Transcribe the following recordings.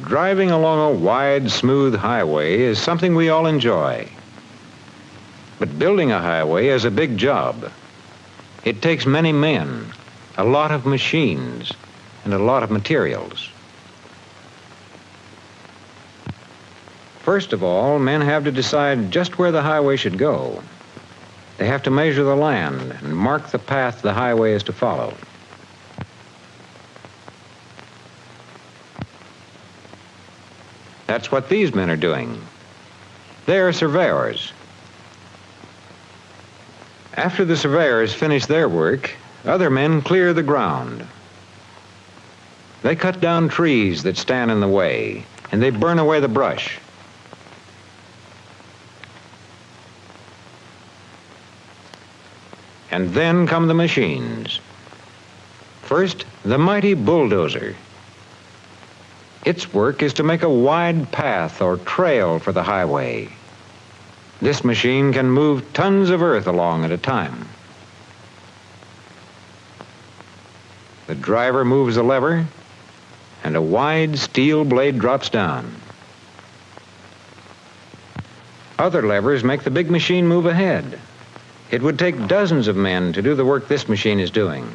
Driving along a wide, smooth highway is something we all enjoy. But building a highway is a big job. It takes many men, a lot of machines, and a lot of materials. First of all, men have to decide just where the highway should go. They have to measure the land and mark the path the highway is to follow. That's what these men are doing. They are surveyors. After the surveyors finish their work, other men clear the ground. They cut down trees that stand in the way, and they burn away the brush. And then come the machines. First, the mighty bulldozer. Its work is to make a wide path or trail for the highway. This machine can move tons of earth along at a time. The driver moves a lever, and a wide steel blade drops down. Other levers make the big machine move ahead. It would take dozens of men to do the work this machine is doing.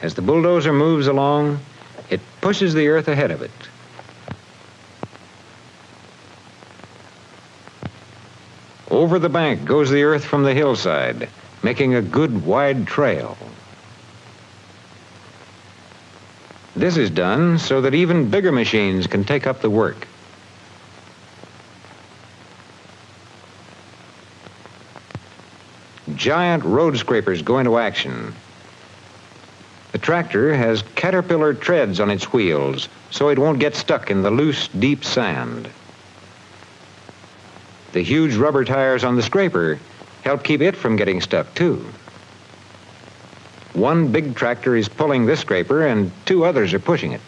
As the bulldozer moves along, it pushes the earth ahead of it. Over the bank goes the earth from the hillside, making a good wide trail. This is done so that even bigger machines can take up the work. Giant road scrapers go into action. The tractor has caterpillar treads on its wheels so it won't get stuck in the loose, deep sand. The huge rubber tires on the scraper help keep it from getting stuck, too. One big tractor is pulling this scraper and two others are pushing it.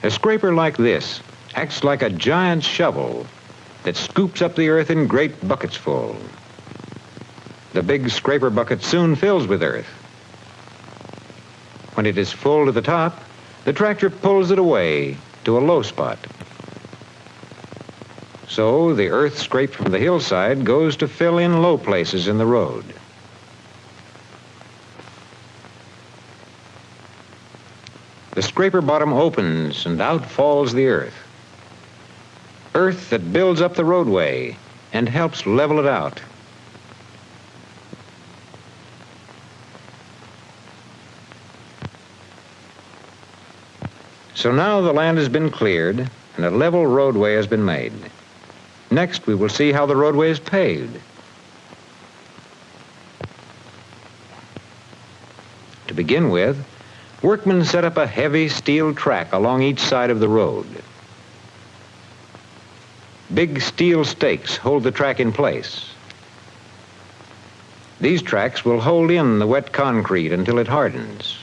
A scraper like this acts like a giant shovel that scoops up the earth in great buckets full. The big scraper bucket soon fills with earth. When it is full to the top, the tractor pulls it away to a low spot. So the earth scraped from the hillside goes to fill in low places in the road. The scraper bottom opens and out falls the earth. Earth that builds up the roadway and helps level it out. So now the land has been cleared and a level roadway has been made. Next, we will see how the roadway is paved. To begin with, workmen set up a heavy steel track along each side of the road. Big steel stakes hold the track in place. These tracks will hold in the wet concrete until it hardens.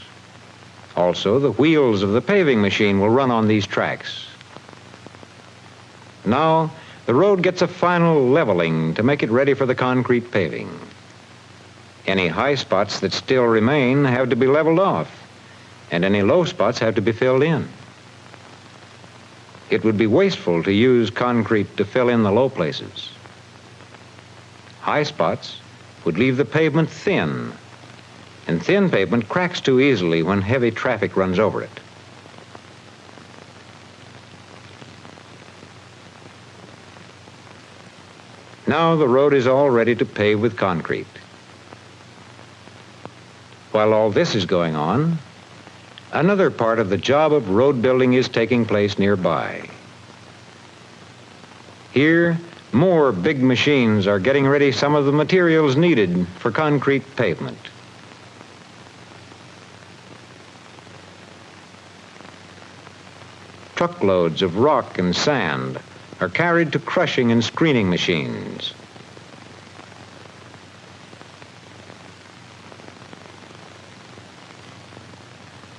Also, the wheels of the paving machine will run on these tracks. Now, the road gets a final leveling to make it ready for the concrete paving. Any high spots that still remain have to be leveled off, and any low spots have to be filled in. It would be wasteful to use concrete to fill in the low places. High spots would leave the pavement thin, and thin pavement cracks too easily when heavy traffic runs over it. Now the road is all ready to pave with concrete. While all this is going on, another part of the job of road building is taking place nearby. Here, more big machines are getting ready some of the materials needed for concrete pavement. Truckloads of rock and sand are carried to crushing and screening machines.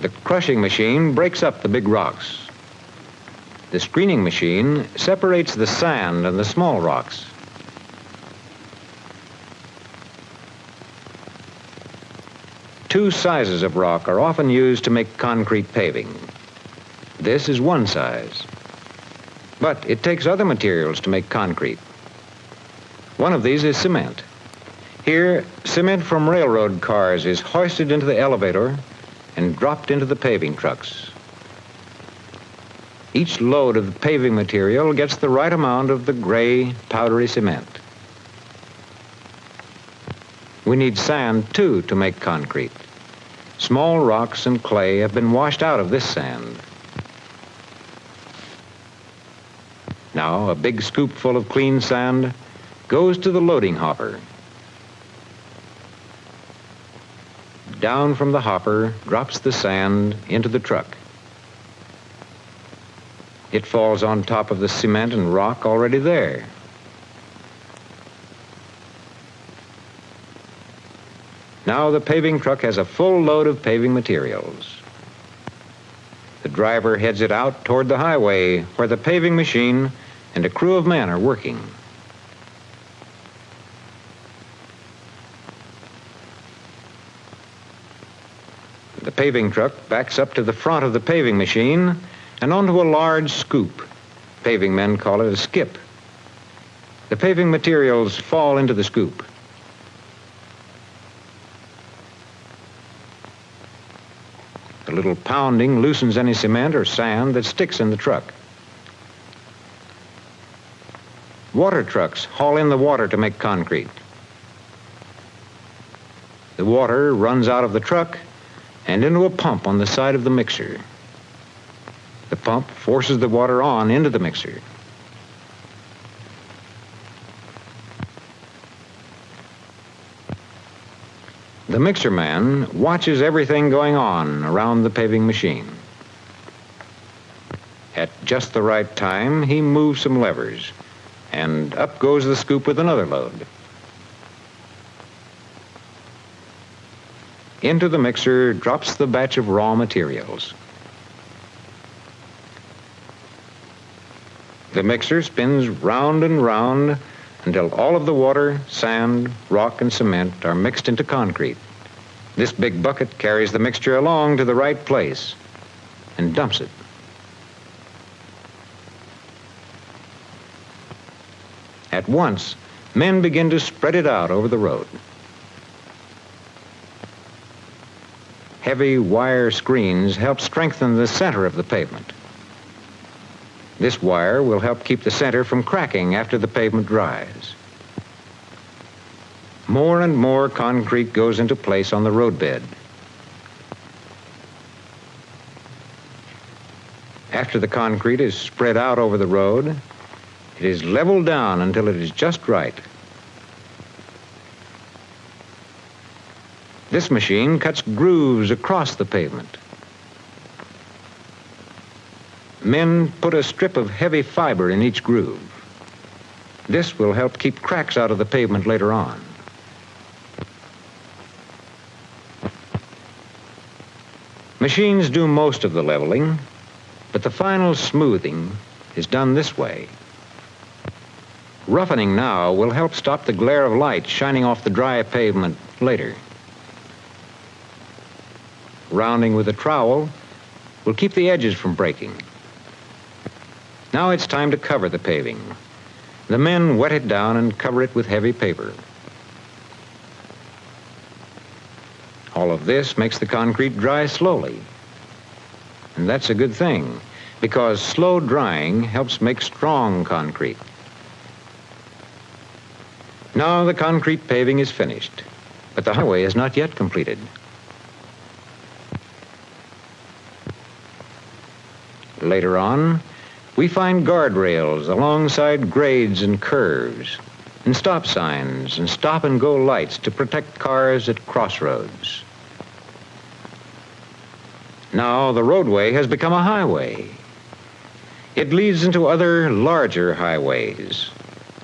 The crushing machine breaks up the big rocks. The screening machine separates the sand and the small rocks. Two sizes of rock are often used to make concrete paving. This is one size. But it takes other materials to make concrete. One of these is cement. Here, cement from railroad cars is hoisted into the elevator and dropped into the paving trucks. Each load of the paving material gets the right amount of the gray, powdery cement. We need sand, too, to make concrete. Small rocks and clay have been washed out of this sand. Now, a big scoop full of clean sand goes to the loading hopper. Down from the hopper drops the sand into the truck. It falls on top of the cement and rock already there. Now the paving truck has a full load of paving materials. The driver heads it out toward the highway where the paving machine and a crew of men are working. The paving truck backs up to the front of the paving machine and onto a large scoop. Paving men call it a skip. The paving materials fall into the scoop. A little pounding loosens any cement or sand that sticks in the truck. Water trucks haul in the water to make concrete. The water runs out of the truck and into a pump on the side of the mixer. The pump forces the water on into the mixer. The mixer man watches everything going on around the paving machine. At just the right time, he moves some levers, and up goes the scoop with another load. Into the mixer drops the batch of raw materials. The mixer spins round and round until all of the water, sand, rock, and cement are mixed into concrete. This big bucket carries the mixture along to the right place and dumps it. At once, men begin to spread it out over the road. Heavy wire screens help strengthen the center of the pavement. This wire will help keep the center from cracking after the pavement dries. More and more concrete goes into place on the roadbed. After the concrete is spread out over the road, it is leveled down until it is just right. This machine cuts grooves across the pavement. Men put a strip of heavy fiber in each groove. This will help keep cracks out of the pavement later on. Machines do most of the leveling, but the final smoothing is done this way. Roughening now will help stop the glare of light shining off the dry pavement later. Rounding with a trowel will keep the edges from breaking. Now it's time to cover the paving. The men wet it down and cover it with heavy paper. All of this makes the concrete dry slowly. And that's a good thing, because slow drying helps make strong concrete. Now the concrete paving is finished, but the highway is not yet completed. Later on, we find guardrails alongside grades and curves, and stop signs and stop-and-go lights to protect cars at crossroads. Now the roadway has become a highway. It leads into other larger highways.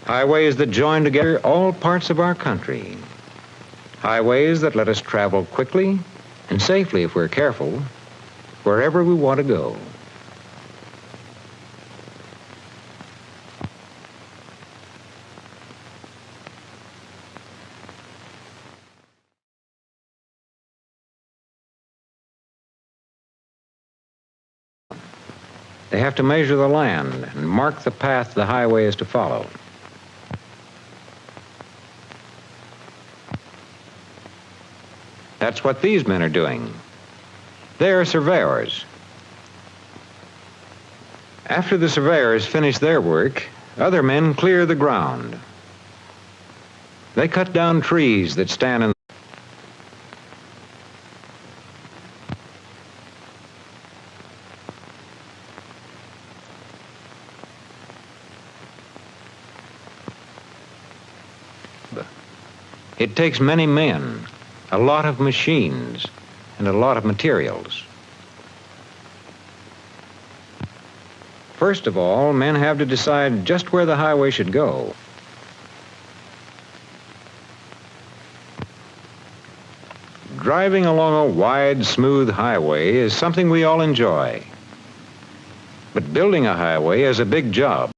Highways that join together all parts of our country. Highways that let us travel quickly and safely, if we're careful, wherever we want to go. They have to measure the land and mark the path the highway is to follow. That's what these men are doing. They are surveyors. After the surveyors finish their work, other men clear the ground. They cut down trees that stand in It takes many men, a lot of machines, and a lot of materials. First of all, men have to decide just where the highway should go. Driving along a wide, smooth highway is something we all enjoy. But building a highway is a big job.